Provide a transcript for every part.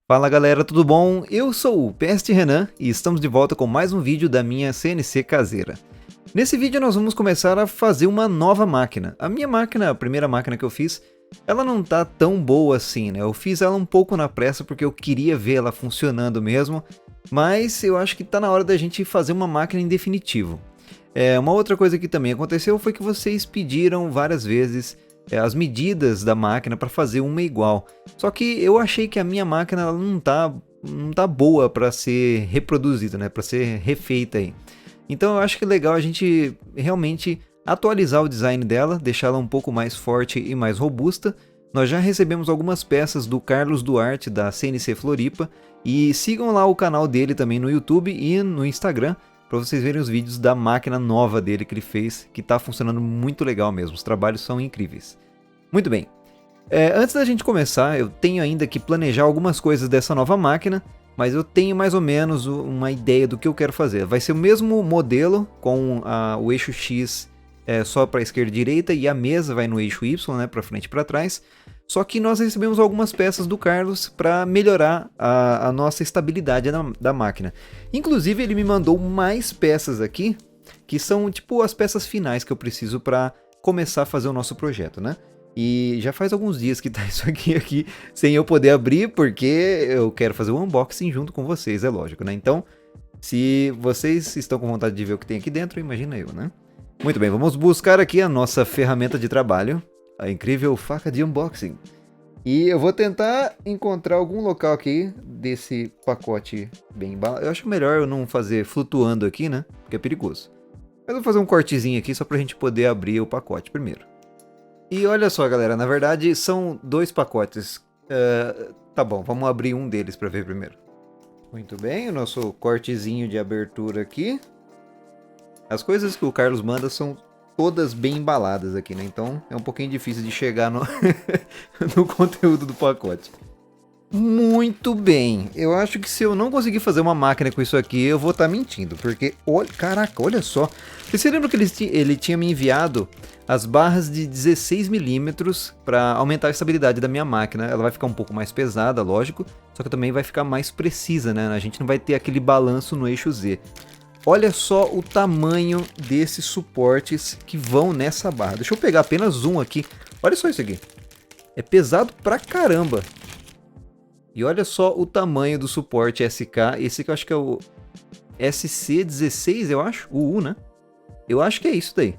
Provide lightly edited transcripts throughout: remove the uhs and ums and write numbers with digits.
Fala galera, tudo bom? Eu sou o Peste Renan e estamos de volta com mais um vídeo da minha CNC caseira. Nesse vídeo nós vamos começar a fazer uma nova máquina. A minha máquina, a primeira máquina que eu fiz, ela não tá tão boa assim, né? Eu fiz ela um pouco na pressa porque eu queria ver ela funcionando mesmo, mas eu acho que tá na hora da gente fazer uma máquina em definitivo. Uma outra coisa que também aconteceu foi que vocês pediram várias vezes as medidas da máquina para fazer uma igual. Só que eu achei que a minha máquina ela não tá boa para ser reproduzida, né? Para ser refeita aí. Então eu acho que é legal a gente realmente atualizar o design dela, deixá-la um pouco mais forte e mais robusta. Nós já recebemos algumas peças do Carlos Duarte da CNC Floripa e sigam lá o canal dele também no YouTube e no Instagram para vocês verem os vídeos da máquina nova dele que ele fez, que está funcionando muito legal mesmo, os trabalhos são incríveis. Muito bem, antes da gente começar, eu tenho ainda que planejar algumas coisas dessa nova máquina, mas eu tenho mais ou menos uma ideia do que eu quero fazer. Vai ser o mesmo modelo, com o eixo X só para esquerda e direita, e a mesa vai no eixo Y, né, para frente e para trás. Só que nós recebemos algumas peças do Carlos para melhorar a nossa estabilidade da máquina. Inclusive ele me mandou mais peças aqui, que são tipo as peças finais que eu preciso para começar a fazer o nosso projeto, né? E já faz alguns dias que tá isso aqui sem eu poder abrir, porque eu quero fazer um unboxing junto com vocês, é lógico, né? Então, se vocês estão com vontade de ver o que tem aqui dentro, imagina eu, né? Muito bem, vamos buscar aqui a nossa ferramenta de trabalho, a incrível faca de unboxing. E eu vou tentar encontrar algum local aqui desse pacote bem embalado. Eu acho melhor eu não fazer flutuando aqui, né? Porque é perigoso. Mas eu vou fazer um cortezinho aqui só pra gente poder abrir o pacote primeiro. E olha só, galera, na verdade são dois pacotes. Tá bom, vamos abrir um deles pra ver primeiro. Muito bem, o nosso cortezinho de abertura aqui. As coisas que o Carlos manda são todas bem embaladas aqui, né? Então é um pouquinho difícil de chegar no, no conteúdo do pacote. Muito bem, eu acho que se eu não conseguir fazer uma máquina com isso aqui, eu vou estar mentindo, porque, olha, caraca, olha só. Você lembra que ele tinha me enviado as barras de 16mm para aumentar a estabilidade da minha máquina? Ela vai ficar um pouco mais pesada, lógico, só que também vai ficar mais precisa, né? A gente não vai ter aquele balanço no eixo Z. Olha só o tamanho desses suportes que vão nessa barra. Deixa eu pegar apenas um aqui. Olha só isso aqui. É pesado pra caramba. E olha só o tamanho do suporte SK. Esse aqui eu acho que é o SC16, eu acho. O U, né? Eu acho que é isso daí.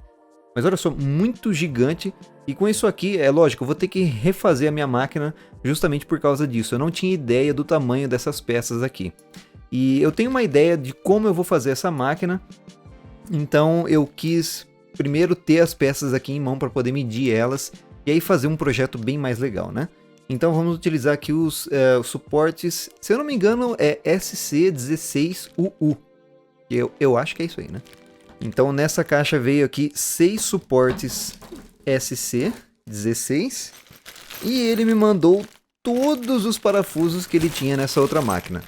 Mas olha só, muito gigante. E com isso aqui, é lógico, eu vou ter que refazer a minha máquina justamente por causa disso. Eu não tinha ideia do tamanho dessas peças aqui. E eu tenho uma ideia de como eu vou fazer essa máquina, então eu quis primeiro ter as peças aqui em mão para poder medir elas e aí fazer um projeto bem mais legal, né? Então vamos utilizar aqui os suportes, se eu não me engano é SC16UU, eu acho que é isso aí, né? Então nessa caixa veio aqui 6 suportes SC16 e ele me mandou todos os parafusos que ele tinha nessa outra máquina.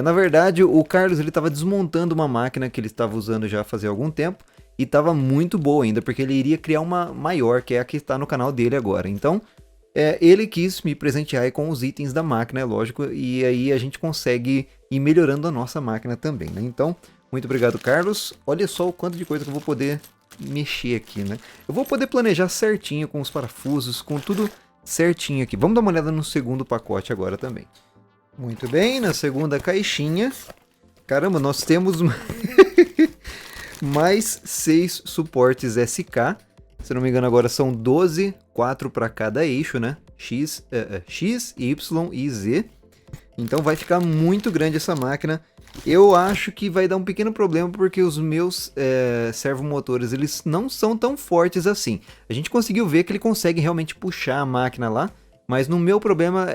Na verdade, o Carlos estava desmontando uma máquina que ele estava usando já fazia algum tempo e estava muito boa ainda, porque ele iria criar uma maior, que é a que está no canal dele agora. Então, ele quis me presentear com os itens da máquina, é lógico, e aí a gente consegue ir melhorando a nossa máquina também, né? Então, muito obrigado, Carlos. Olha só o quanto de coisa que eu vou poder mexer aqui, né? Eu vou poder planejar certinho com os parafusos, com tudo certinho aqui. Vamos dar uma olhada no segundo pacote agora também. Muito bem, na segunda caixinha. Caramba, nós temos mais 6 suportes SK. Se não me engano, agora são 12, 4 para cada eixo, né? X, Y e Z. Então vai ficar muito grande essa máquina. Eu acho que vai dar um pequeno problema porque os meus servomotores eles não são tão fortes assim. A gente conseguiu ver que ele consegue realmente puxar a máquina lá. Mas no meu problema,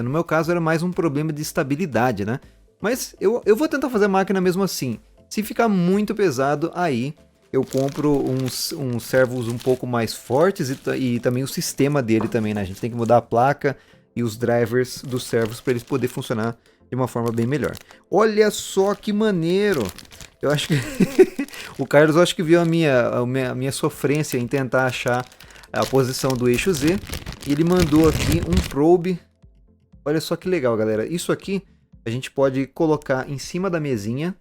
no meu caso, era mais um problema de estabilidade, né? Mas eu vou tentar fazer a máquina mesmo assim. Se ficar muito pesado, aí eu compro uns servos um pouco mais fortes e também o sistema dele também, né? A gente tem que mudar a placa e os drivers dos servos para eles poderem funcionar de uma forma bem melhor. Olha só que maneiro! Eu acho que o Carlos acho que viu a minha sofrência em tentar achar a posição do eixo Z. E ele mandou aqui um probe Olha só que legal, galera. Isso aqui a gente pode colocar em cima da mesinha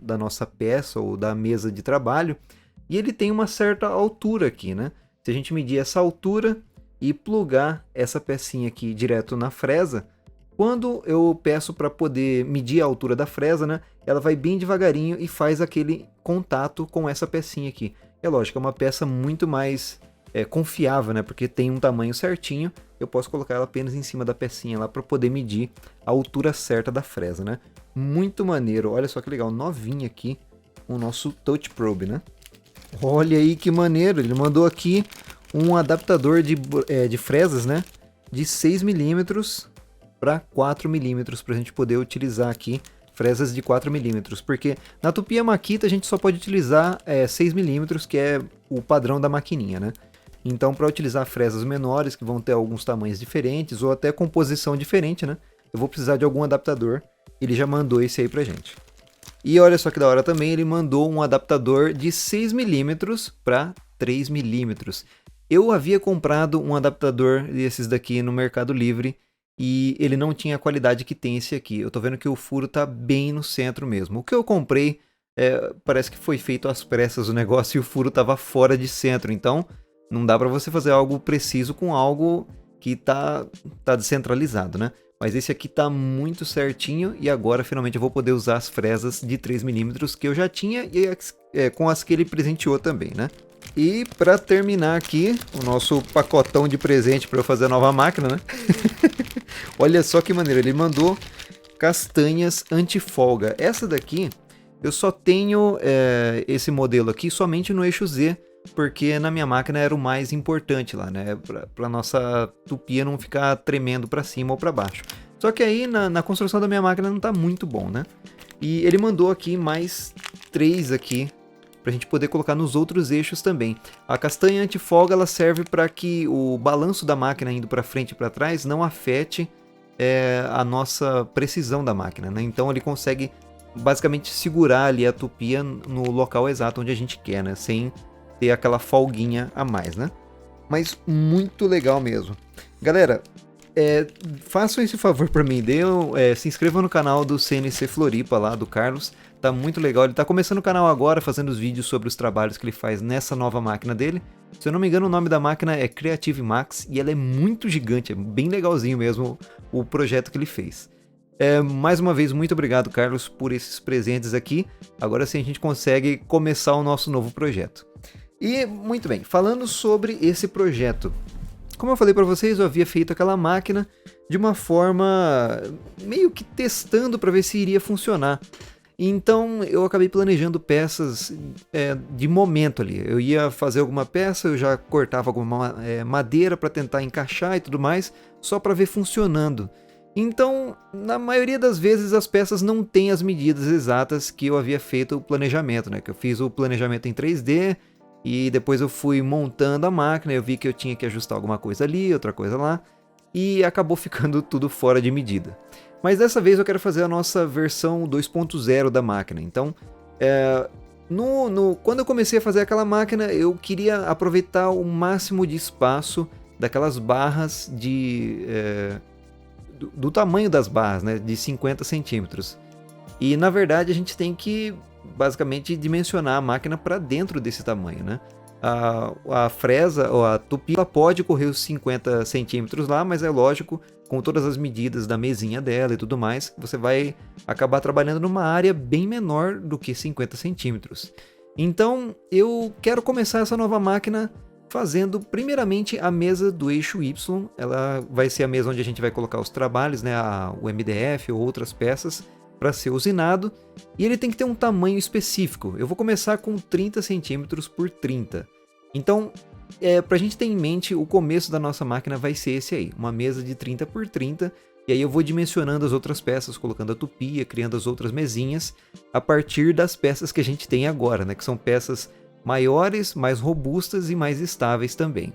da nossa peça ou da mesa de trabalho. E ele tem uma certa altura aqui, né? Se a gente medir essa altura e plugar essa pecinha aqui direto na fresa, quando eu peço para poder medir a altura da fresa, né? Ela vai bem devagarinho e faz aquele contato com essa pecinha aqui. É lógico, é uma peça muito mais confiável, né? Porque tem um tamanho certinho. Eu posso colocar ela apenas em cima da pecinha lá para poder medir a altura certa da fresa, né? Muito maneiro. Olha só que legal, novinho aqui o nosso Touch Probe, né? Olha aí que maneiro, ele mandou aqui um adaptador de fresas, né? De 6 milímetros para 4 milímetros para a gente poder utilizar aqui fresas de 4 milímetros, porque na Tupia Makita a gente só pode utilizar 6 milímetros, que é o padrão da maquininha, né? Então, para utilizar fresas menores, que vão ter alguns tamanhos diferentes ou até composição diferente, né? Eu vou precisar de algum adaptador. Ele já mandou esse aí pra gente. E olha só que da hora também, ele mandou um adaptador de 6 milímetros para 3 milímetros. Eu havia comprado um adaptador desses daqui no Mercado Livre e ele não tinha a qualidade que tem esse aqui. Eu tô vendo que o furo tá bem no centro mesmo. O que eu comprei, parece que foi feito às pressas o negócio e o furo tava fora de centro. Então, não dá para você fazer algo preciso com algo que tá descentralizado, né? Mas esse aqui tá muito certinho e agora finalmente eu vou poder usar as fresas de 3 milímetros que eu já tinha e com as que ele presenteou também, né? E para terminar aqui, o nosso pacotão de presente para eu fazer a nova máquina, né? Olha só que maneiro, ele mandou castanhas anti-folga. Essa daqui, eu só tenho esse modelo aqui somente no eixo Z, porque na minha máquina era o mais importante lá, né? Para nossa tupia não ficar tremendo para cima ou para baixo. Só que aí na construção da minha máquina não tá muito bom, né? E ele mandou aqui mais 3 aqui para a gente poder colocar nos outros eixos também. A castanha anti-folga ela serve para que o balanço da máquina indo para frente e para trás não afete a nossa precisão da máquina, né? Então ele consegue basicamente segurar ali a tupia no local exato onde a gente quer, né? Sem ter aquela folguinha a mais, né? Mas muito legal mesmo. Galera, façam esse favor para mim, se inscrevam no canal do CNC Floripa lá, do Carlos. Tá muito legal, ele tá começando o canal agora, fazendo os vídeos sobre os trabalhos que ele faz nessa nova máquina dele. Se eu não me engano, o nome da máquina é Creative Max e ela é muito gigante, é bem legalzinho mesmo o projeto que ele fez. Mais uma vez, muito obrigado, Carlos, por esses presentes aqui. Agora sim a gente consegue começar o nosso novo projeto. E, muito bem, falando sobre esse projeto. Como eu falei para vocês, eu havia feito aquela máquina de uma forma meio que testando para ver se iria funcionar. Então eu acabei planejando peças de momento ali. Eu ia fazer alguma peça, eu já cortava alguma madeira para tentar encaixar e tudo mais, só para ver funcionando. Então, na maioria das vezes as peças não têm as medidas exatas que eu havia feito o planejamento, né? Que eu fiz o planejamento em 3D e depois eu fui montando a máquina, eu vi que eu tinha que ajustar alguma coisa ali, outra coisa lá, e acabou ficando tudo fora de medida. Mas dessa vez eu quero fazer a nossa versão 2.0 da máquina. Então, quando eu comecei a fazer aquela máquina, eu queria aproveitar o máximo de espaço daquelas barras do tamanho das barras, né, de 50 centímetros. E na verdade a gente tem que basicamente dimensionar a máquina para dentro desse tamanho, né? A fresa ou a tupi ela pode correr os 50 centímetros lá, mas é lógico, com todas as medidas da mesinha dela e tudo mais, você vai acabar trabalhando numa área bem menor do que 50 centímetros. Então eu quero começar essa nova máquina fazendo primeiramente a mesa do eixo Y. Ela vai ser a mesa onde a gente vai colocar os trabalhos, né, o MDF ou outras peças para ser usinado, e ele tem que ter um tamanho específico. Eu vou começar com 30 centímetros por 30. Então, para a gente ter em mente, o começo da nossa máquina vai ser esse aí, uma mesa de 30 por 30, e aí eu vou dimensionando as outras peças, colocando a tupia, criando as outras mesinhas, a partir das peças que a gente tem agora, né, que são peças maiores, mais robustas e mais estáveis também.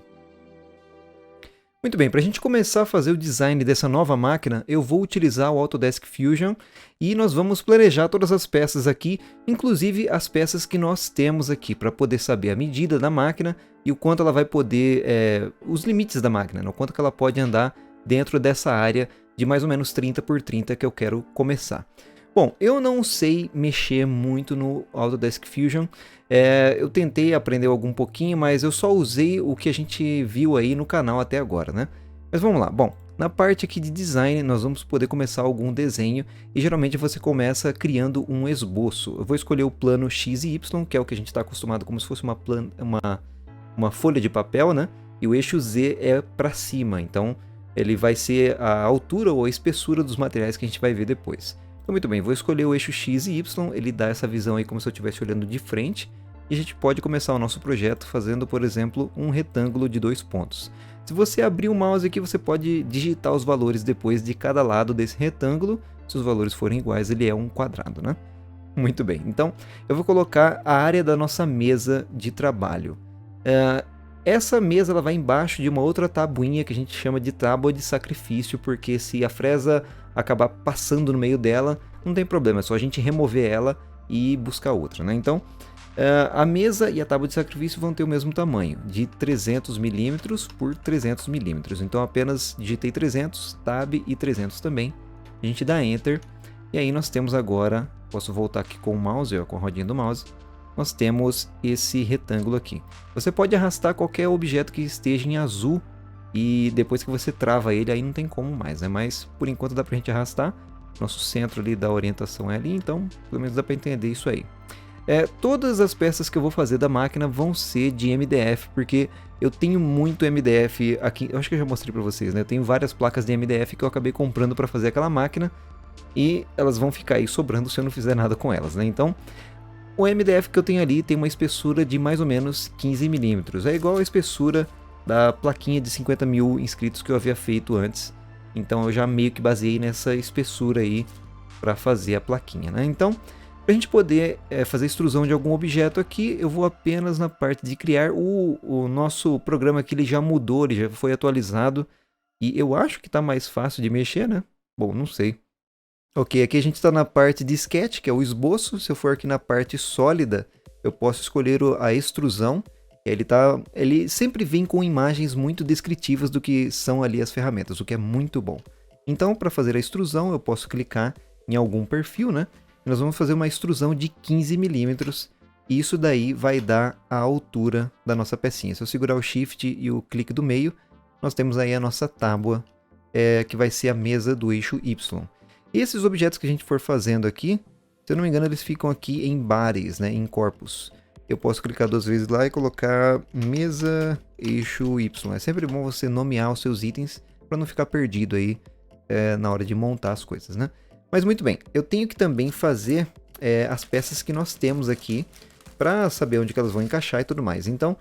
Muito bem, para a gente começar a fazer o design dessa nova máquina, eu vou utilizar o Autodesk Fusion e nós vamos planejar todas as peças aqui, inclusive as peças que nós temos aqui, para poder saber a medida da máquina e o quanto ela vai poder, os limites da máquina, né? O quanto que ela pode andar dentro dessa área de mais ou menos 30 por 30 que eu quero começar. Bom, eu não sei mexer muito no Autodesk Fusion, eu tentei aprender algum pouquinho, mas eu só usei o que a gente viu aí no canal até agora, né? Mas vamos lá, bom, na parte aqui de design nós vamos poder começar algum desenho e geralmente você começa criando um esboço. Eu vou escolher o plano X e Y, que é o que a gente está acostumado como se fosse uma folha de papel, né? E o eixo Z é para cima, então ele vai ser a altura ou a espessura dos materiais que a gente vai ver depois. Então, muito bem, vou escolher o eixo X e Y, ele dá essa visão aí como se eu estivesse olhando de frente, e a gente pode começar o nosso projeto fazendo, por exemplo, um retângulo de 2 pontos. Se você abrir o mouse aqui, você pode digitar os valores depois de cada lado desse retângulo. Se os valores forem iguais, ele é um quadrado, né? Muito bem, então eu vou colocar a área da nossa mesa de trabalho. Essa mesa ela vai embaixo de uma outra tabuinha que a gente chama de tábua de sacrifício, porque se a fresa acabar passando no meio dela, não tem problema, é só a gente remover ela e buscar outra, né? Então, a mesa e a tábua de sacrifício vão ter o mesmo tamanho, de 300 milímetros por 300 milímetros. Então, apenas digitei 300, tab e 300 também. A gente dá Enter, e aí nós temos agora, posso voltar aqui com o mouse, com a rodinha do mouse, nós temos esse retângulo aqui. Você pode arrastar qualquer objeto que esteja em azul e depois que você trava ele, aí não tem como mais, né? Mas por enquanto dá pra gente arrastar. Nosso centro ali da orientação é ali, então pelo menos dá pra entender isso aí. Todas as peças que eu vou fazer da máquina vão ser de MDF, porque eu tenho muito MDF aqui. Eu acho que eu já mostrei pra vocês, né? Eu tenho várias placas de MDF que eu acabei comprando pra fazer aquela máquina e elas vão ficar aí sobrando se eu não fizer nada com elas, né? Então, o MDF que eu tenho ali tem uma espessura de mais ou menos 15 milímetros. É igual a espessura da plaquinha de 50 mil inscritos que eu havia feito antes. Então eu já meio que baseei nessa espessura aí para fazer a plaquinha, né? Então, para a gente poder fazer extrusão de algum objeto aqui, eu vou apenas na parte de criar. O nosso programa aqui ele já mudou, ele já foi atualizado. E eu acho que está mais fácil de mexer, né? Bom, não sei. Ok, aqui a gente está na parte de sketch, que é o esboço. Se eu for aqui na parte sólida, eu posso escolher a extrusão. Ele sempre vem com imagens muito descritivas do que são ali as ferramentas, o que é muito bom. Então, para fazer a extrusão, eu posso clicar em algum perfil, né? E nós vamos fazer uma extrusão de 15 milímetros. E isso daí vai dar a altura da nossa pecinha. Se eu segurar o Shift e o clique do meio, nós temos aí a nossa tábua, que vai ser a mesa do eixo Y. E esses objetos que a gente for fazendo aqui, se eu não me engano, eles ficam aqui em bares, né, em corpos. Eu posso clicar 2 vezes lá e colocar mesa eixo Y. É sempre bom você nomear os seus itens para não ficar perdido aí na hora de montar as coisas, né? Mas muito bem, eu tenho que também fazer as peças que nós temos aqui para saber onde que elas vão encaixar e tudo mais. Então,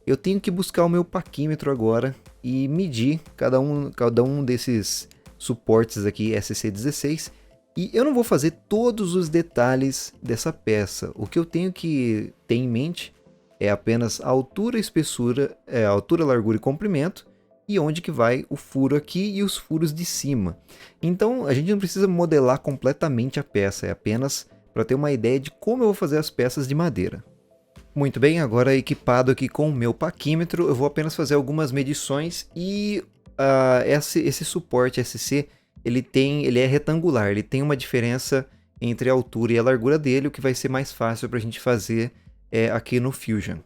eu tenho que buscar o meu paquímetro agora e medir cada um desses suportes aqui SC16, e eu não vou fazer todos os detalhes dessa peça. O que eu tenho que ter em mente é apenas a altura, espessura, altura, largura e comprimento, e onde que vai o furo aqui e os furos de cima. Então a gente não precisa modelar completamente a peça, é apenas para ter uma ideia de como eu vou fazer as peças de madeira. Muito bem, agora equipado aqui com o meu paquímetro, eu vou apenas fazer algumas medições e esse suporte SC ele é retangular, ele tem uma diferença entre a altura e a largura dele, o que vai ser mais fácil para a gente fazer aqui no Fusion.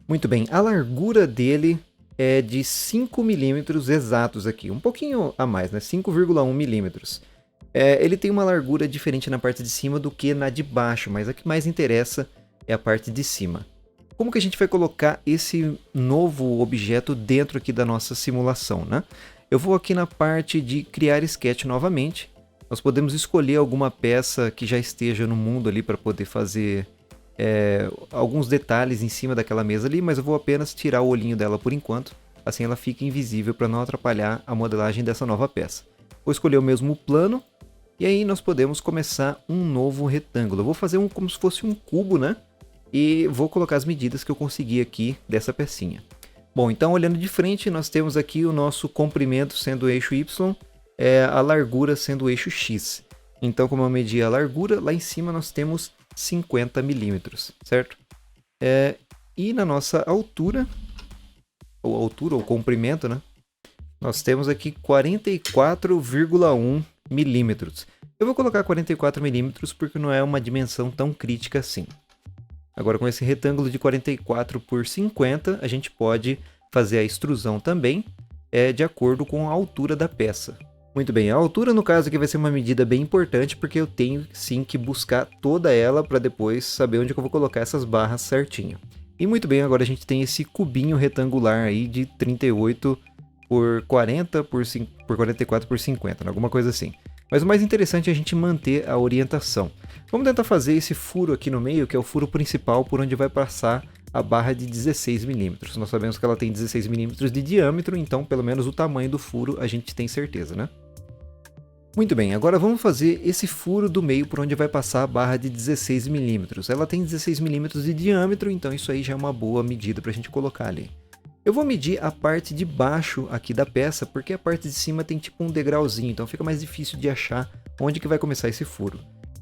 Muito bem, a largura dele é de 5 milímetros exatos aqui, um pouquinho a mais, né? 5,1 milímetros. Ele tem uma largura diferente na parte de cima do que na de baixo, mas a que mais interessa é a parte de cima. Como que a gente vai colocar esse novo objeto dentro aqui da nossa simulação, né? Eu vou aqui na parte de criar sketch novamente. Nós podemos escolher alguma peça que já esteja no mundo ali para poder fazer alguns detalhes em cima daquela mesa ali, mas eu vou apenas tirar o olhinho dela por enquanto, assim ela fica invisível para não atrapalhar a modelagem dessa nova peça. Vou escolher o mesmo plano e aí nós podemos começar um novo retângulo. Eu vou fazer como se fosse um cubo, né? E vou colocar as medidas que eu consegui aqui dessa pecinha. Bom, então olhando de frente, nós temos aqui o nosso comprimento sendo o eixo Y, a largura sendo o eixo X. Então, como eu medi a largura, lá em cima nós temos 50 milímetros, certo? E na nossa altura ou comprimento, né? nós temos aqui 44,1 milímetros. Eu vou colocar 44 milímetros porque não é uma dimensão tão crítica assim. Agora, com esse retângulo de 44 por 50, a gente pode fazer a extrusão também, de acordo com a altura da peça. Muito bem, a altura no caso aqui vai ser uma medida bem importante, porque eu tenho sim que buscar toda ela para depois saber onde que eu vou colocar essas barras certinho. E muito bem, agora a gente tem esse cubinho retangular aí de 38 por 40 por 44 por 50, alguma coisa assim. Mas o mais interessante é a gente manter a orientação. Vamos tentar fazer esse furo aqui no meio, que é o furo principal por onde vai passar a barra de 16 milímetros. Nós sabemos que ela tem 16 milímetros de diâmetro, então pelo menos o tamanho do furo a gente tem certeza, né? Muito bem, agora vamos fazer esse furo do meio por onde vai passar a barra de 16 milímetros. Ela tem 16 milímetros de diâmetro, então isso aí já é uma boa medida para a gente colocar ali. Eu vou medir a parte de baixo aqui da peça, porque a parte de cima tem tipo um degrauzinho, então fica mais difícil de achar onde que vai começar esse furo.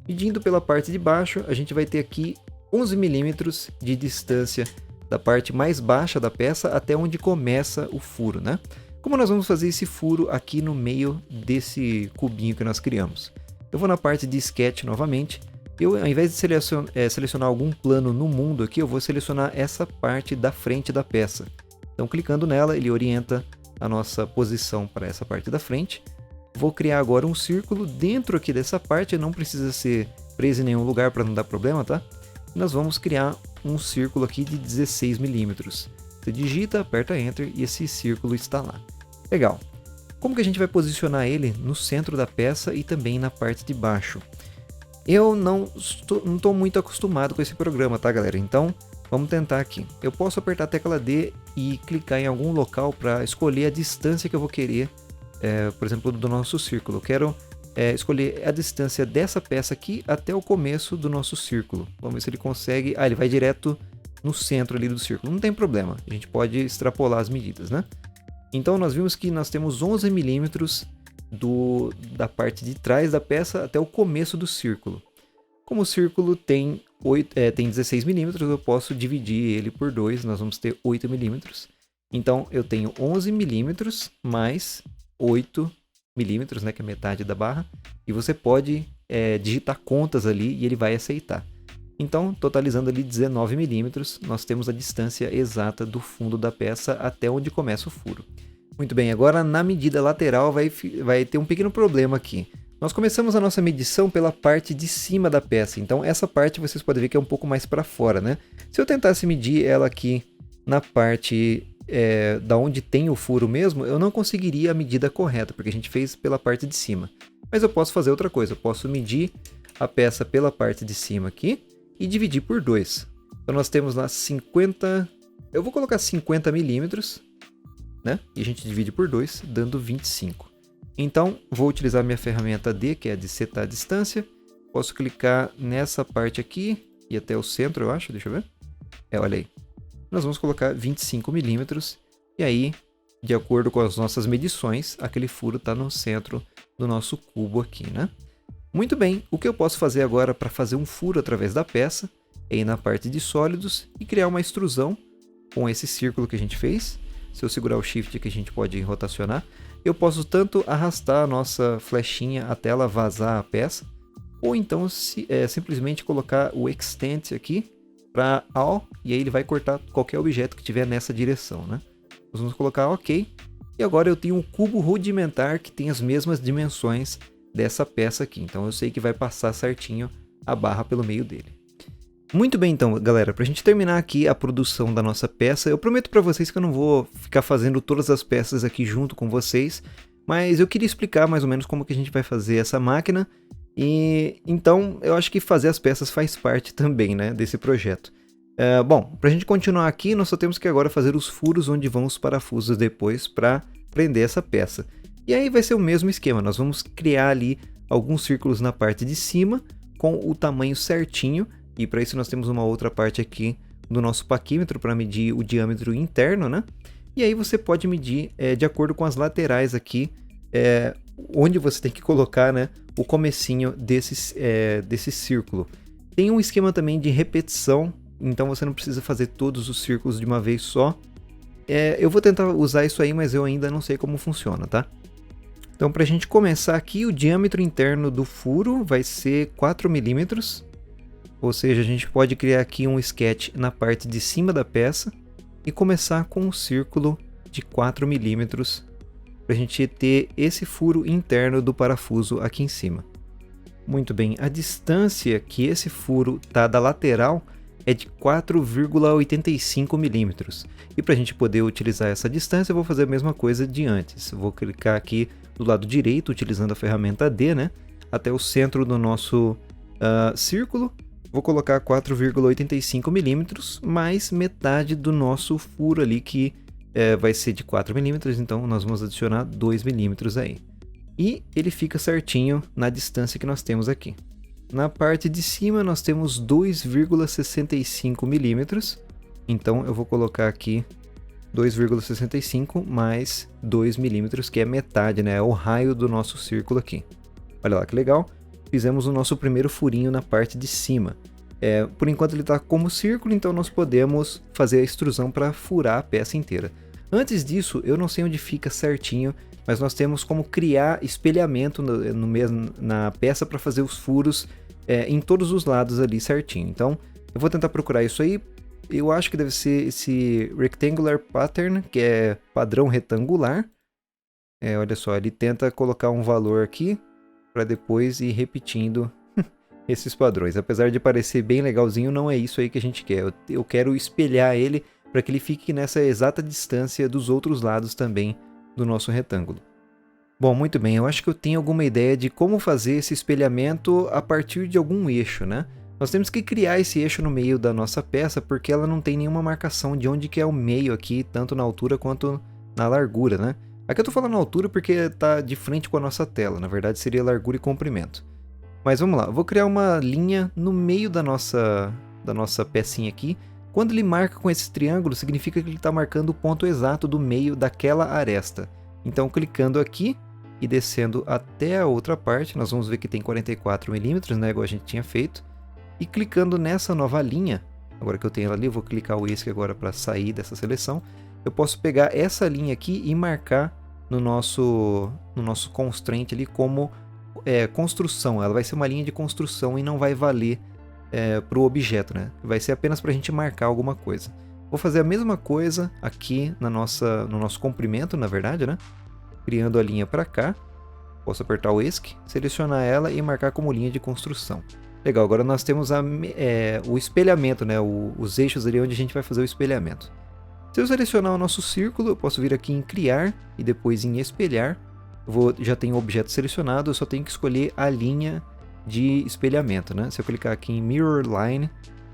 Medindo pela parte de baixo, a gente vai ter aqui 11 milímetros de distância da parte mais baixa da peça até onde começa o furo, né? Como nós vamos fazer esse furo aqui no meio desse cubinho que nós criamos? Eu vou na parte de Sketch novamente. Eu, ao invés de selecionar algum plano no mundo aqui, eu vou selecionar essa parte da frente da peça. Então, clicando nela, ele orienta a nossa posição para essa parte da frente. Vou criar agora um círculo dentro aqui dessa parte, não precisa ser preso em nenhum lugar para não dar problema, tá? Nós vamos criar um círculo aqui de 16 milímetros. Você digita, aperta Enter e esse círculo está lá. Legal. Como que a gente vai posicionar ele no centro da peça e também na parte de baixo? Eu não estou muito acostumado com esse programa, tá, galera? Então, vamos tentar aqui. Eu posso apertar a tecla D e clicar em algum local para escolher a distância que eu vou querer, por exemplo, do nosso círculo. Eu quero escolher a distância dessa peça aqui até o começo do nosso círculo. Vamos ver se ele consegue... Ah, ele vai direto no centro ali do círculo. Não tem problema, a gente pode extrapolar as medidas, né? Então nós vimos que nós temos 11 milímetros da parte de trás da peça até o começo do círculo. Como o círculo tem 16 milímetros, eu posso dividir ele por 2, nós vamos ter 8 milímetros. Então eu tenho 11 milímetros mais 8 milímetros, né, que é metade da barra. E você pode digitar contas ali e ele vai aceitar. Então, totalizando ali 19 milímetros, nós temos a distância exata do fundo da peça até onde começa o furo. Muito bem, agora na medida lateral vai ter um pequeno problema aqui. Nós começamos a nossa medição pela parte de cima da peça, então essa parte vocês podem ver que é um pouco mais para fora, né? Se eu tentasse medir ela aqui na parte da onde tem o furo mesmo, eu não conseguiria a medida correta, porque a gente fez pela parte de cima. Mas eu posso fazer outra coisa, eu posso medir a peça pela parte de cima aqui e dividir por 2. Então nós temos lá 50, eu vou colocar 50 milímetros, né? E a gente divide por 2, dando 25. Então vou utilizar minha ferramenta D, que é de setar a distância. Posso clicar nessa parte aqui e até o centro, eu acho, deixa eu ver. Olha aí. Nós vamos colocar 25 milímetros e aí, de acordo com as nossas medições, aquele furo está no centro do nosso cubo aqui, né? Muito bem, o que eu posso fazer agora para fazer um furo através da peça é ir na parte de sólidos e criar uma extrusão com esse círculo que a gente fez. Se eu segurar o Shift que a gente pode rotacionar, eu posso tanto arrastar a nossa flechinha até ela vazar a peça, ou então simplesmente colocar o Extend aqui para All, e aí ele vai cortar qualquer objeto que tiver nessa direção, né? Nós vamos colocar OK, e agora eu tenho um cubo rudimentar que tem as mesmas dimensões dessa peça aqui, então eu sei que vai passar certinho a barra pelo meio dele. Muito bem então, galera, para a gente terminar aqui a produção da nossa peça, eu prometo para vocês que eu não vou ficar fazendo todas as peças aqui junto com vocês, mas eu queria explicar mais ou menos como que a gente vai fazer essa máquina, e então eu acho que fazer as peças faz parte também, né, desse projeto. Bom, para a gente continuar aqui, nós só temos que agora fazer os furos onde vão os parafusos depois para prender essa peça. E aí vai ser o mesmo esquema, nós vamos criar ali alguns círculos na parte de cima com o tamanho certinho, e para isso nós temos uma outra parte aqui do nosso paquímetro para medir o diâmetro interno, né? E aí você pode medir de acordo com as laterais aqui, onde você tem que colocar, né, o comecinho desse círculo. Tem um esquema também de repetição, então você não precisa fazer todos os círculos de uma vez só. Eu vou tentar usar isso aí, mas eu ainda não sei como funciona, tá? Então, para a gente começar aqui, o diâmetro interno do furo vai ser 4 milímetros. Ou seja, a gente pode criar aqui um sketch na parte de cima da peça e começar com um círculo de 4 milímetros para a gente ter esse furo interno do parafuso aqui em cima. Muito bem, a distância que esse furo está da lateral é de 4,85 milímetros. E para a gente poder utilizar essa distância, eu vou fazer a mesma coisa de antes. Eu vou clicar aqui do lado direito, utilizando a ferramenta D, né? Até o centro do nosso círculo. Vou colocar 4,85 milímetros, mais metade do nosso furo ali, que vai ser de 4 milímetros, então nós vamos adicionar 2 milímetros aí. E ele fica certinho na distância que nós temos aqui. Na parte de cima nós temos 2,65 milímetros, então eu vou colocar aqui 2,65 mais 2 milímetros, que é metade, né? É o raio do nosso círculo aqui. Olha lá que legal, fizemos o nosso primeiro furinho na parte de cima. Por enquanto ele está como círculo, então nós podemos fazer a extrusão para furar a peça inteira. Antes disso, eu não sei onde fica certinho, mas nós temos como criar espelhamento na peça para fazer os furos em todos os lados ali certinho. Então, eu vou tentar procurar isso aí. Eu acho que deve ser esse Rectangular Pattern, que é padrão retangular. Olha só, ele tenta colocar um valor aqui para depois ir repetindo esses padrões. Apesar de parecer bem legalzinho, não é isso aí que a gente quer. Eu quero espelhar ele para que ele fique nessa exata distância dos outros lados também do nosso retângulo. Bom, muito bem, eu acho que eu tenho alguma ideia de como fazer esse espelhamento a partir de algum eixo, né? Nós temos que criar esse eixo no meio da nossa peça, porque ela não tem nenhuma marcação de onde que é o meio aqui, tanto na altura quanto na largura, né? Aqui eu estou falando altura porque está de frente com a nossa tela, na verdade seria largura e comprimento. Mas vamos lá, eu vou criar uma linha no meio da nossa pecinha aqui. Quando ele marca com esse triângulo, significa que ele está marcando o ponto exato do meio daquela aresta. Então, clicando aqui e descendo até a outra parte, nós vamos ver que tem 44 milímetros, né, igual a gente tinha feito. E clicando nessa nova linha, agora que eu tenho ela ali, eu vou clicar o ESC agora para sair dessa seleção. Eu posso pegar essa linha aqui e marcar no nosso constraint ali como construção. Ela vai ser uma linha de construção e não vai valer para o objeto, né? Vai ser apenas para a gente marcar alguma coisa. Vou fazer a mesma coisa aqui no nosso comprimento, na verdade, né? Criando a linha para cá. Posso apertar o ESC, selecionar ela e marcar como linha de construção. Legal, agora nós temos o espelhamento, né? Os eixos ali onde a gente vai fazer o espelhamento. Se eu selecionar o nosso círculo, eu posso vir aqui em criar e depois em espelhar. Já tenho o objeto selecionado, eu só tenho que escolher a linha de espelhamento, né? Se eu clicar aqui em Mirror Line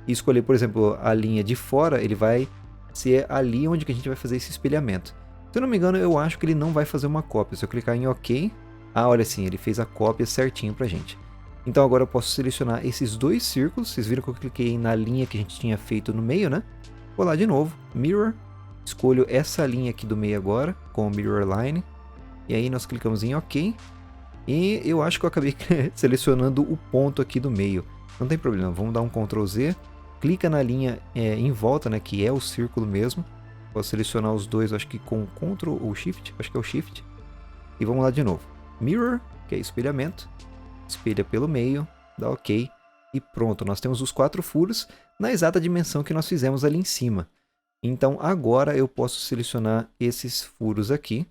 e escolher, por exemplo, a linha de fora, ele vai ser ali onde que a gente vai fazer esse espelhamento. Se eu não me engano, eu acho que ele não vai fazer uma cópia. Se eu clicar em OK, olha assim, ele fez a cópia certinho pra gente. Então agora eu posso selecionar esses dois círculos. Vocês viram que eu cliquei na linha que a gente tinha feito no meio, né? Vou lá de novo, Mirror, escolho essa linha aqui do meio agora, com o Mirror Line. E aí nós clicamos em OK. E eu acho que eu acabei selecionando o ponto aqui do meio. Não tem problema, vamos dar um Ctrl Z. Clica na linha em volta, né, que é o círculo mesmo. Posso selecionar os dois, acho que com Ctrl ou Shift. Acho que é o Shift. E vamos lá de novo. Mirror, que é espelhamento. Espelha pelo meio, dá OK. E pronto, nós temos os 4 furos na exata dimensão que nós fizemos ali em cima. Então agora eu posso selecionar esses furos aqui.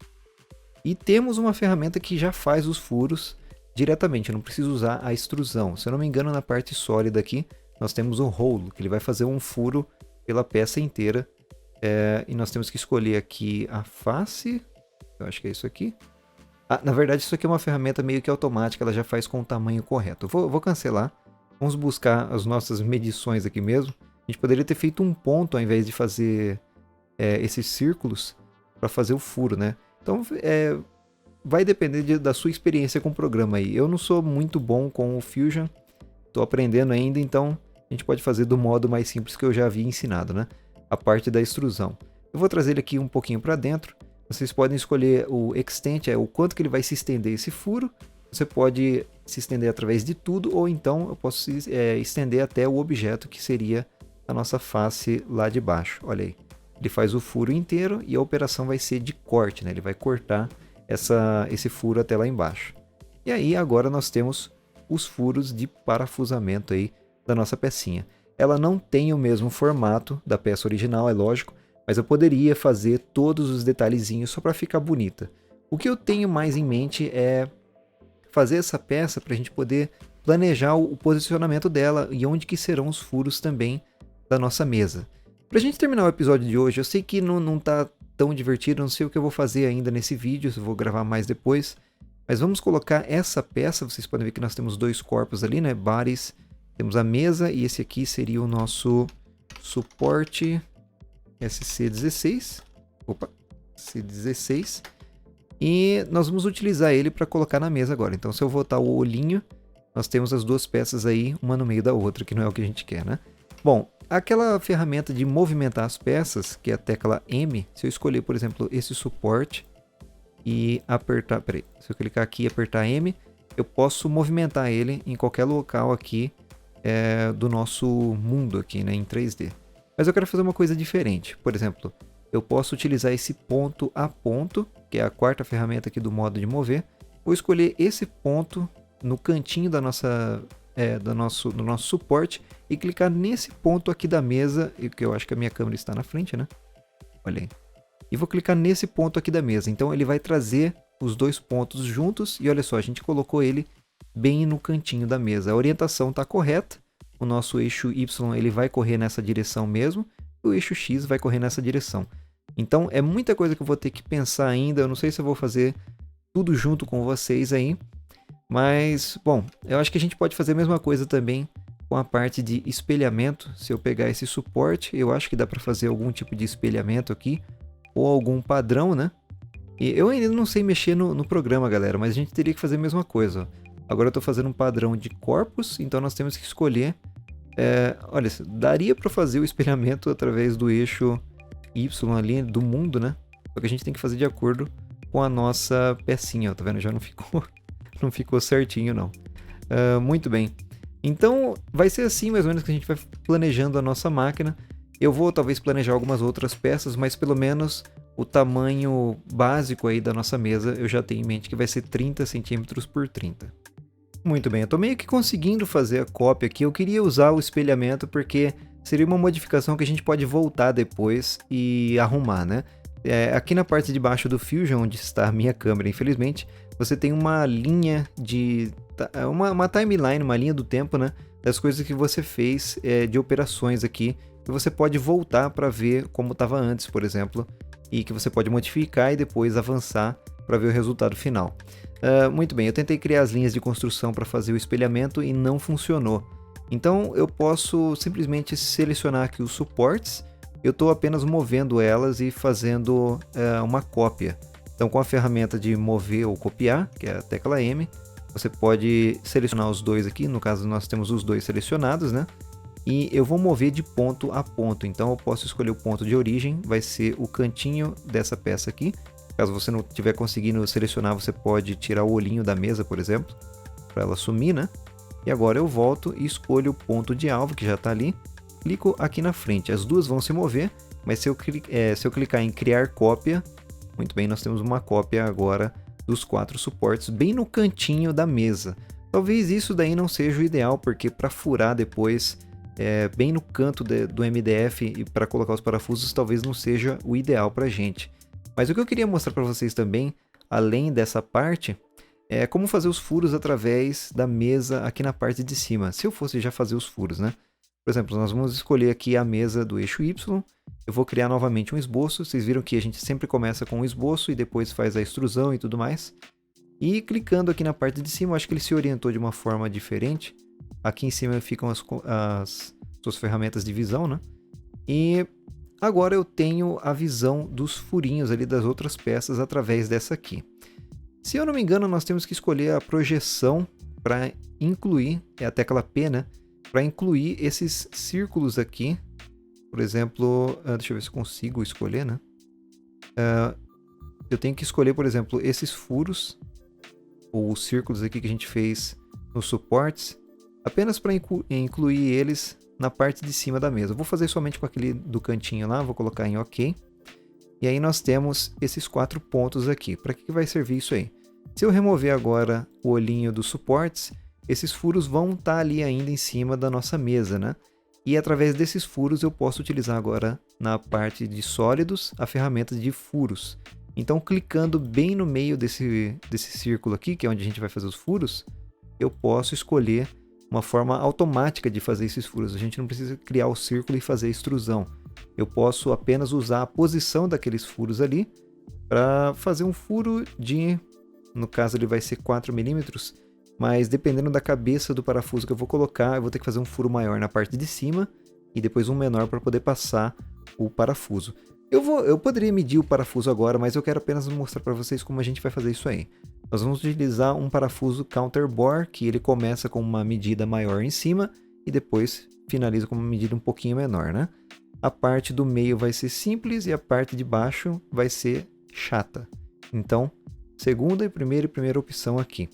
E temos uma ferramenta que já faz os furos diretamente, eu não preciso usar a extrusão. Se eu não me engano, na parte sólida aqui, nós temos o hole, que ele vai fazer um furo pela peça inteira. E nós temos que escolher aqui a face, eu acho que é isso aqui. Na verdade, isso aqui é uma ferramenta meio que automática, ela já faz com o tamanho correto. Vou cancelar, vamos buscar as nossas medições aqui mesmo. A gente poderia ter feito um ponto ao invés de fazer esses círculos para fazer o furo, né? Então, vai depender da sua experiência com o programa aí. Eu não sou muito bom com o Fusion, estou aprendendo ainda, então a gente pode fazer do modo mais simples que eu já havia ensinado, né? A parte da extrusão. Eu vou trazer ele aqui um pouquinho para dentro. Vocês podem escolher o Extent, o quanto que ele vai se estender esse furo. Você pode se estender através de tudo, ou então eu posso estender até o objeto que seria a nossa face lá de baixo. Olha aí. ele faz o furo inteiro e a operação vai ser de corte, né? Ele vai cortar esse furo até lá embaixo. E aí agora nós temos os furos de parafusamento aí da nossa pecinha. Ela não tem o mesmo formato da peça original, é lógico, mas eu poderia fazer todos os detalhezinhos só para ficar bonita. O que eu tenho mais em mente é fazer essa peça para a gente poder planejar o posicionamento dela e onde que serão os furos também da nossa mesa. Para a gente terminar o episódio de hoje, eu sei que não tá tão divertido, não sei o que eu vou fazer ainda nesse vídeo, se eu vou gravar mais depois, mas vamos colocar essa peça. Vocês podem ver que nós temos dois corpos ali, né? Bodies, temos a mesa e esse aqui seria o nosso suporte SC16. Opa, C16. E nós vamos utilizar ele para colocar na mesa agora. Então, se eu botar o olhinho, nós temos as duas peças aí, uma no meio da outra, que não é o que a gente quer, né? Bom, aquela ferramenta de movimentar as peças, que é a tecla M, se eu escolher, por exemplo, esse suporte e apertar, peraí, se eu clicar aqui e apertar M, eu posso movimentar ele em qualquer local aqui do nosso mundo aqui, né, em 3D. Mas eu quero fazer uma coisa diferente. Por exemplo, eu posso utilizar esse ponto a ponto, que é a quarta ferramenta aqui do modo de mover. Vou escolher esse ponto no cantinho do nosso suporte e clicar nesse ponto aqui da mesa, que eu acho que a minha câmera está na frente, né? Olha aí. E vou clicar nesse ponto aqui da mesa. Então ele vai trazer os dois pontos juntos e olha só, a gente colocou ele bem no cantinho da mesa. A orientação está correta. O nosso eixo Y ele vai correr nessa direção mesmo. E o eixo X vai correr nessa direção. Então é muita coisa que eu vou ter que pensar ainda. Eu não sei se eu vou fazer tudo junto com vocês aí. Mas, bom, eu acho que a gente pode fazer a mesma coisa também com a parte de espelhamento. Se eu pegar esse suporte, eu acho que dá para fazer algum tipo de espelhamento aqui. Ou algum padrão, né? E eu ainda não sei mexer no programa, galera. Mas a gente teria que fazer a mesma coisa, ó. Agora eu estou fazendo um padrão de corpos, então nós temos que escolher. Olha, daria para fazer o espelhamento através do eixo Y ali do mundo, né? Só que a gente tem que fazer de acordo com a nossa pecinha, ó, tá vendo? Já não ficou certinho, não. Muito bem. Então vai ser assim mais ou menos que a gente vai planejando a nossa máquina. Eu vou talvez planejar algumas outras peças, mas pelo menos o tamanho básico aí da nossa mesa eu já tenho em mente que vai ser 30 centímetros por 30. Muito bem, eu estou meio que conseguindo fazer a cópia aqui. Eu queria usar o espelhamento porque seria uma modificação que a gente pode voltar depois e arrumar, né? Aqui na parte de baixo do Fusion, onde está a minha câmera, infelizmente, você tem uma linha de... uma timeline, uma linha do tempo, né? Das coisas que você fez de operações aqui, que você pode voltar para ver como estava antes, por exemplo, e que você pode modificar e depois avançar para ver o resultado final. Muito bem, eu tentei criar as linhas de construção para fazer o espelhamento e não funcionou. Então eu posso simplesmente selecionar aqui os suportes, eu estou apenas movendo elas e fazendo uma cópia. Então com a ferramenta de mover ou copiar, que é a tecla M, você pode selecionar os dois aqui, no caso nós temos os dois selecionados, né? E eu vou mover de ponto a ponto, então eu posso escolher o ponto de origem, vai ser o cantinho dessa peça aqui. Caso você não estiver conseguindo selecionar, você pode tirar o olhinho da mesa, por exemplo, para ela sumir, né? E agora eu volto e escolho o ponto de alvo, que já está ali. Clico aqui na frente, as duas vão se mover, mas se eu clicar em criar cópia, muito bem, nós temos uma cópia agora dos 4 suportes, bem no cantinho da mesa. Talvez isso daí não seja o ideal, porque para furar depois, bem no canto do MDF e para colocar os parafusos, talvez não seja o ideal para a gente. Mas o que eu queria mostrar para vocês também, além dessa parte, é como fazer os furos através da mesa aqui na parte de cima. Se eu fosse já fazer os furos, né? Por exemplo, nós vamos escolher aqui a mesa do eixo Y. Eu vou criar novamente um esboço. Vocês viram que a gente sempre começa com um esboço e depois faz a extrusão e tudo mais. E clicando aqui na parte de cima, eu acho que ele se orientou de uma forma diferente. Aqui em cima ficam as suas ferramentas de visão, né? E agora eu tenho a visão dos furinhos ali das outras peças através dessa aqui. Se eu não me engano, nós temos que escolher a projeção para incluir, é a tecla P, né? Para incluir esses círculos aqui. Por exemplo, deixa eu ver se consigo escolher, né? Eu tenho que escolher, por exemplo, esses furos, ou os círculos aqui que a gente fez nos suportes, apenas para incluir eles na parte de cima da mesa. Eu vou fazer somente com aquele do cantinho lá, vou colocar em OK. E aí nós temos esses 4 pontos aqui. Para que vai servir isso aí? Se eu remover agora o olhinho dos suportes, esses furos vão estar ali ainda em cima da nossa mesa, né? E através desses furos eu posso utilizar agora na parte de sólidos a ferramenta de furos. Então clicando bem no meio desse círculo aqui, que é onde a gente vai fazer os furos, eu posso escolher uma forma automática de fazer esses furos. A gente não precisa criar o círculo e fazer a extrusão. Eu posso apenas usar a posição daqueles furos ali para fazer um furo de, no caso ele vai ser 4 milímetros, mas dependendo da cabeça do parafuso que eu vou colocar, eu vou ter que fazer um furo maior na parte de cima e depois um menor para poder passar o parafuso. Eu poderia medir o parafuso agora, mas eu quero apenas mostrar para vocês como a gente vai fazer isso aí. Nós vamos utilizar um parafuso counter bore, que ele começa com uma medida maior em cima e depois finaliza com uma medida um pouquinho menor, né? A parte do meio vai ser simples e a parte de baixo vai ser chata. Então, segunda e primeira opção aqui.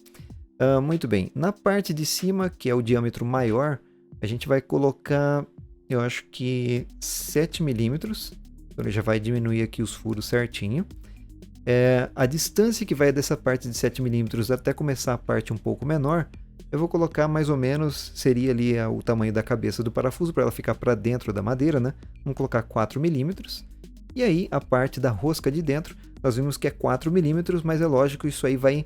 Muito bem, na parte de cima, que é o diâmetro maior, a gente vai colocar, eu acho que 7 milímetros. Então ele já vai diminuir aqui os furos certinho. A distância que vai dessa parte de 7 milímetros até começar a parte um pouco menor, eu vou colocar mais ou menos, seria ali o tamanho da cabeça do parafuso, para ela ficar para dentro da madeira, né? Vamos colocar 4 milímetros. E aí a parte da rosca de dentro, nós vimos que é 4 milímetros, mas é lógico, isso aí vai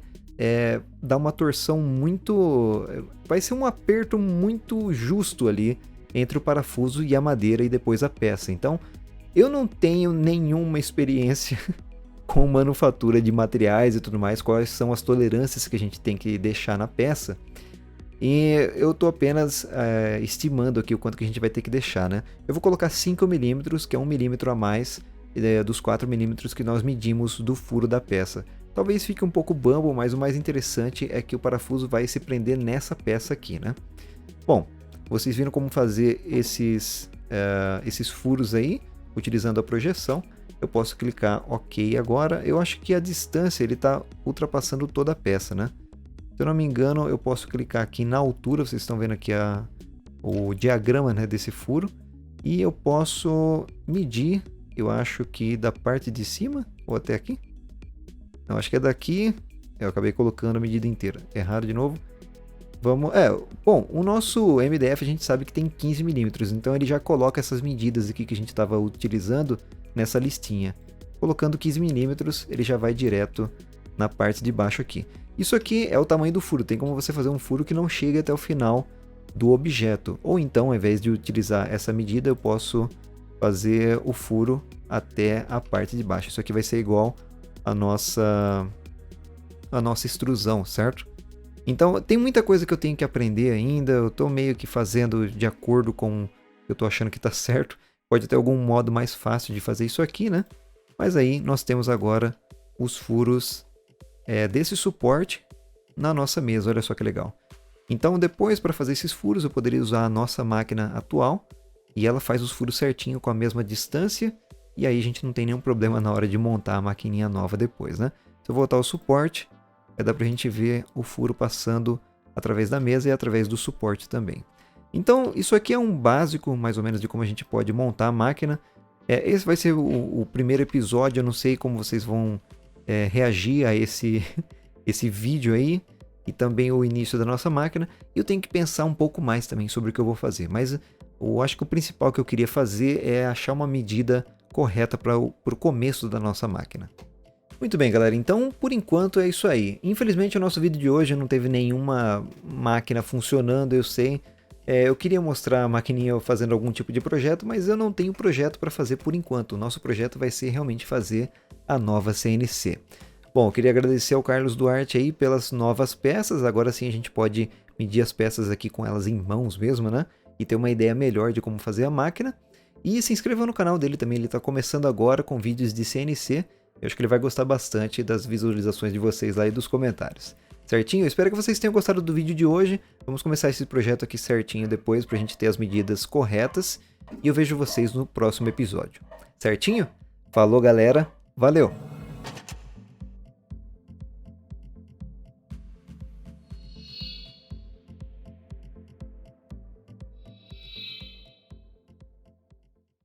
dar uma torção muito... vai ser um aperto muito justo ali entre o parafuso e a madeira e depois a peça. Então, eu não tenho nenhuma experiência com manufatura de materiais e tudo mais, quais são as tolerâncias que a gente tem que deixar na peça. E eu estou apenas estimando aqui o quanto que a gente vai ter que deixar, né? Eu vou colocar 5 milímetros, que é 1 milímetro a mais dos 4 milímetros que nós medimos do furo da peça. Talvez fique um pouco bambo, mas o mais interessante é que o parafuso vai se prender nessa peça aqui, né? Bom, vocês viram como fazer esses furos aí, utilizando a projeção. Eu posso clicar OK agora. Eu acho que a distância ele está ultrapassando toda a peça, né? Se eu não me engano, eu posso clicar aqui na altura. Vocês estão vendo aqui o diagrama, né, desse furo. E eu posso medir, eu acho que da parte de cima ou até aqui. Não, acho que é daqui. Eu acabei colocando a medida inteira. Errado de novo. Vamos... bom, o nosso MDF a gente sabe que tem 15 milímetros, então ele já coloca essas medidas aqui que a gente estava utilizando nessa listinha. Colocando 15 milímetros, ele já vai direto na parte de baixo aqui. Isso aqui é o tamanho do furo, tem como você fazer um furo que não chegue até o final do objeto. Ou então, ao invés de utilizar essa medida, eu posso fazer o furo até a parte de baixo. Isso aqui vai ser igual a nossa extrusão, certo? Então, tem muita coisa que eu tenho que aprender ainda, eu estou meio que fazendo de acordo com o que eu estou achando que está certo. Pode ter algum modo mais fácil de fazer isso aqui, né? Mas aí nós temos agora os furos desse suporte na nossa mesa, olha só que legal. Então depois, para fazer esses furos, eu poderia usar a nossa máquina atual e ela faz os furos certinho com a mesma distância e aí a gente não tem nenhum problema na hora de montar a maquininha nova depois, né? Se eu voltar ao suporte, dá pra gente ver o furo passando através da mesa e através do suporte também. Então, isso aqui é um básico, mais ou menos, de como a gente pode montar a máquina. Esse vai ser o primeiro episódio, eu não sei como vocês vão reagir a esse vídeo aí, e também o início da nossa máquina. Eu tenho que pensar um pouco mais também sobre o que eu vou fazer, mas eu acho que o principal que eu queria fazer é achar uma medida correta para o começo da nossa máquina. Muito bem, galera, então por enquanto é isso aí. Infelizmente o nosso vídeo de hoje não teve nenhuma máquina funcionando, eu sei. Eu queria mostrar a maquininha fazendo algum tipo de projeto, mas eu não tenho projeto para fazer por enquanto. O nosso projeto vai ser realmente fazer a nova CNC. Bom, eu queria agradecer ao Carlos Duarte aí pelas novas peças. Agora sim a gente pode medir as peças aqui com elas em mãos mesmo, né? E ter uma ideia melhor de como fazer a máquina. E se inscreva no canal dele também, ele está começando agora com vídeos de CNC. Eu acho que ele vai gostar bastante das visualizações de vocês lá e dos comentários. Certinho? Eu espero que vocês tenham gostado do vídeo de hoje. Vamos começar esse projeto aqui certinho depois para a gente ter as medidas corretas. E eu vejo vocês no próximo episódio. Certinho? Falou, galera. Valeu!